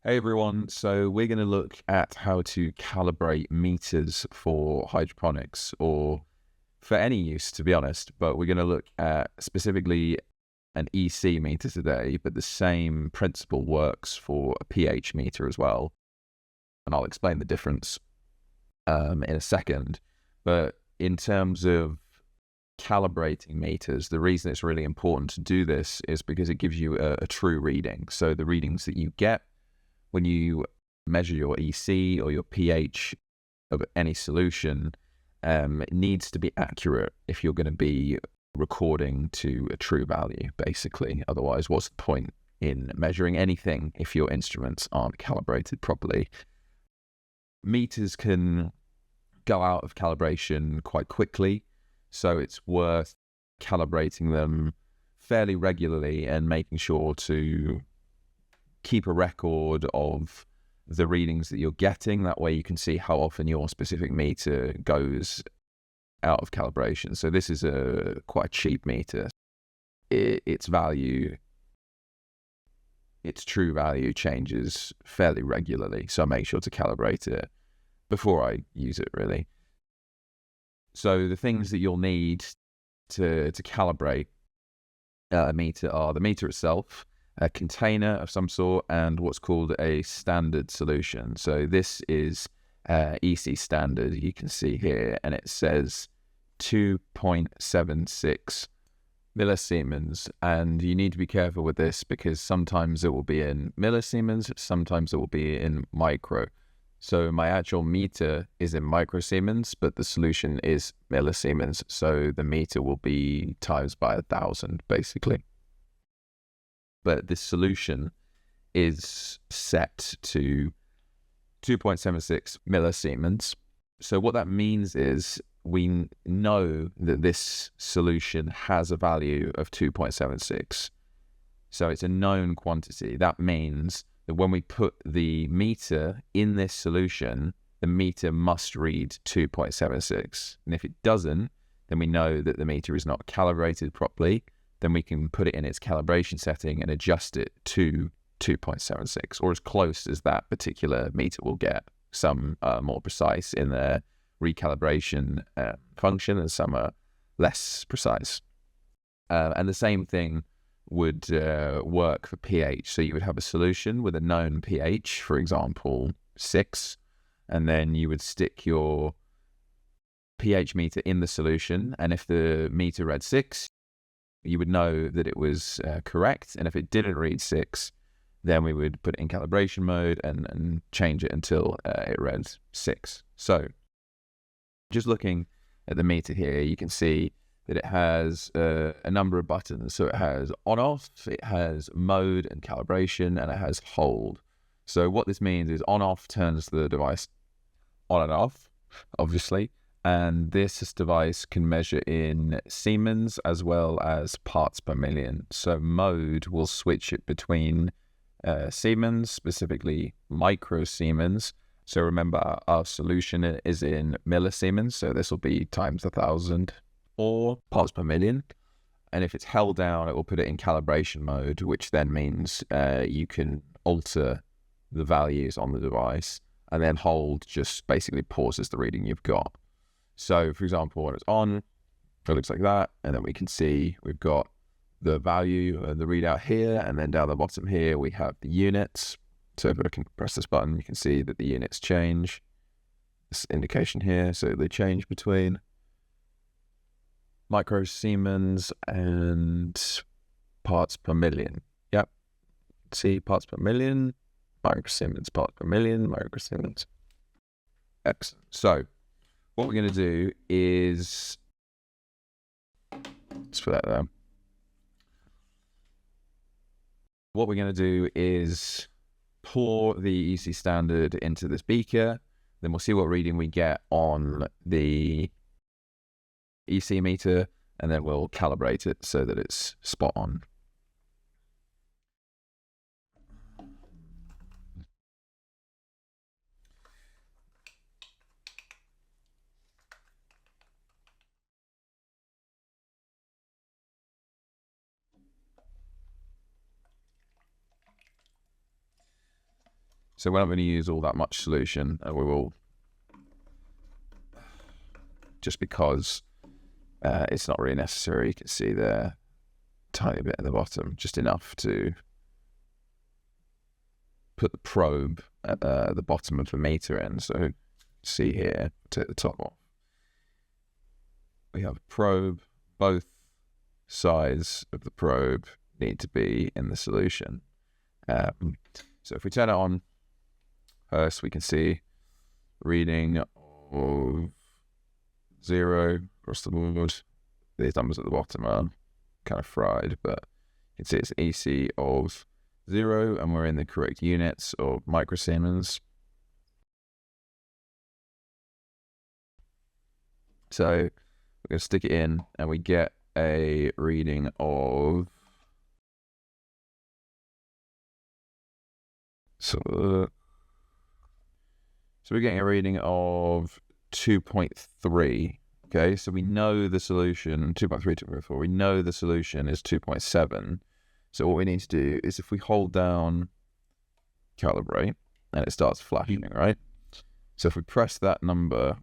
Hey everyone, so we're going to look at how to calibrate meters for hydroponics or for any use, to be honest, but we're going to look at specifically an EC meter today, but the same principle works for a pH meter as well. And I'll explain the difference in a second. But in terms of calibrating meters, the reason it's really important to do this is because it gives you a true reading. So the readings that you get when you measure your EC or your pH of any solution, it needs to be accurate if you're going to be recording to a true value, basically. Otherwise, what's the point in measuring anything if your instruments aren't calibrated properly? Meters can go out of calibration quite quickly, so it's worth calibrating them fairly regularly and making sure to keep a record of the readings that you're getting. That way you can see how often your specific meter goes out of calibration. So this is quite a cheap meter. Its value, its true value changes fairly regularly. So I make sure to calibrate it before I use it, really. So the things that you'll need to calibrate a meter are the meter itself, a container of some sort, and what's called a standard solution. So this is EC standard, you can see here, and it says 2.76 millisiemens, and you need to be careful with this because sometimes it will be in millisiemens, sometimes it will be in micro. So my actual meter is in microsiemens, but the solution is millisiemens, so the meter will be times by 1,000 basically. But this solution is set to 2.76 millisiemens. So what that means is we know that this solution has a value of 2.76. So it's a known quantity. That means that when we put the meter in this solution, the meter must read 2.76. And if it doesn't, then we know that the meter is not calibrated properly. Then we can put it in its calibration setting and adjust it to 2.76, or as close as that particular meter will get. Some are more precise in their recalibration function, and some are less precise. And the same thing would work for pH. So you would have a solution with a known pH, for example, 6, and then you would stick your pH meter in the solution, and if the meter read 6, you would know that it was correct. And if it didn't read 6, then we would put it in calibration mode and change it until it read 6. So just looking at the meter here, you can see that it has a number of buttons. So it has on-off, it has mode and calibration, and it has hold. So what this means is on-off turns the device on and off, obviously. And this device can measure in Siemens as well as parts per million. So mode will switch it between Siemens, specifically micro Siemens. So remember, our solution is in millisiemens, so this will be times 1,000, or parts per million. And if it's held down, it will put it in calibration mode, which then means you can alter the values on the device, and then hold just basically pauses the reading you've got. So, for example, when it's on, it looks like that, and then we can see we've got the value and the readout here, and then down the bottom here we have the units. So if I can press this button, you can see that the units change. This indication here, so they change between micro Siemens and parts per million. Yep, see parts per million, micro Siemens, parts per million, micro Siemens. Excellent. So what we're going to do is, let's put that there. What we're going to do is pour the EC standard into this beaker. Then we'll see what reading we get on the EC meter, and then we'll calibrate it so that it's spot on. So we're not going to use all that much solution, and we will, just because it's not really necessary. You can see there, tiny bit at the bottom, just enough to put the probe at the bottom of the meter in. So see here, take the top off. We have a probe. Both sides of the probe need to be in the solution. So if we turn it on, first we can see reading of 0 across the board. These numbers at the bottom are kind of fried, but you can see it's EC of 0, and we're in the correct units of microsiemens. So we're going to stick it in, and we get a reading of, so we're getting a reading of 2.3. Okay, so we know the solution, 2.3, 2.4, we know the solution is 2.7. So what we need to do is, if we hold down Calibrate, and it starts flashing, right? So if we press that number,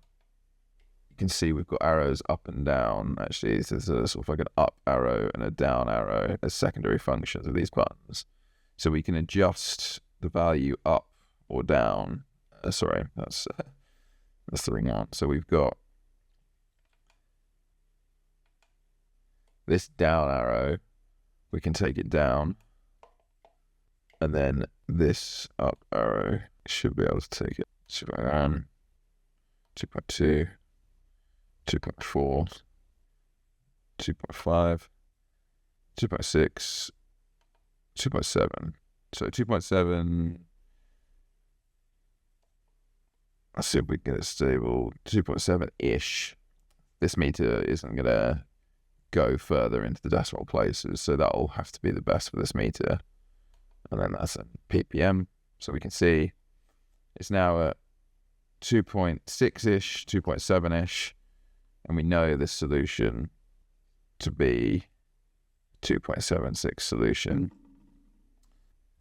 you can see we've got arrows up and down. Actually, this is sort of like an up arrow and a down arrow as secondary functions of these buttons. So we can adjust the value up or down. Sorry, that's the ring out. So we've got this down arrow, we can take it down, and then this up arrow should be able to take it. So 2.1, 2.2, 2.4, 2.5, 2.6, 2.7. So 2.7, let's see if we can get it stable, 2.7-ish. This meter isn't going to go further into the decimal places, so that'll have to be the best for this meter. And then that's a ppm, so we can see it's now at 2.6-ish, 2.7-ish, and we know this solution to be 2.76 solution.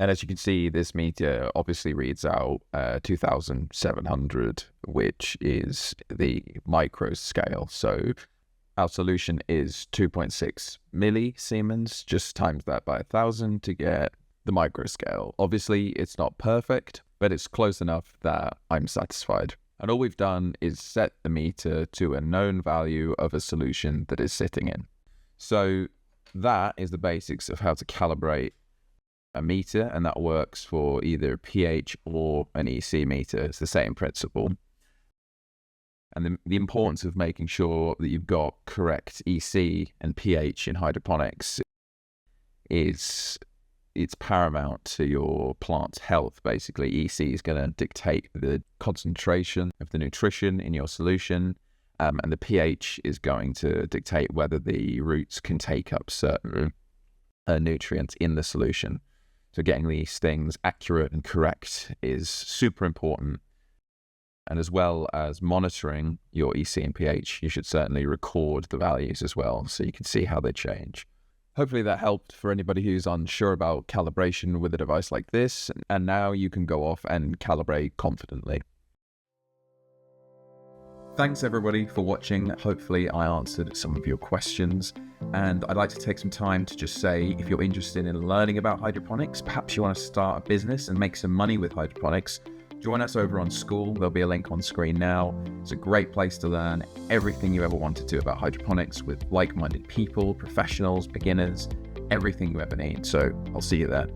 And as you can see, this meter obviously reads out 2,700, which is the micro scale. So our solution is 2.6 millisiemens, just times that by 1,000 to get the micro scale. Obviously, it's not perfect, but it's close enough that I'm satisfied. And all we've done is set the meter to a known value of a solution that is sitting in. So that is the basics of how to calibrate a meter, and that works for either pH or an EC meter. It's the same principle. And the importance of making sure that you've got correct EC and pH in hydroponics is, it's paramount to your plant's health. Basically, EC is going to dictate the concentration of the nutrition in your solution, and the pH is going to dictate whether the roots can take up certain nutrients in the solution. So getting these things accurate and correct is super important. And as well as monitoring your EC and pH, you should certainly record the values as well, so you can see how they change. Hopefully that helped for anybody who's unsure about calibration with a device like this, and now you can go off and calibrate confidently. Thanks everybody for watching. Hopefully I answered some of your questions, and I'd like to take some time to just say, if you're interested in learning about hydroponics, perhaps you want to start a business and make some money with hydroponics, join us over on School. There'll be a link on screen now. It's a great place to learn everything you ever wanted to about hydroponics with like-minded people, professionals, beginners, everything you ever need. So I'll see you there.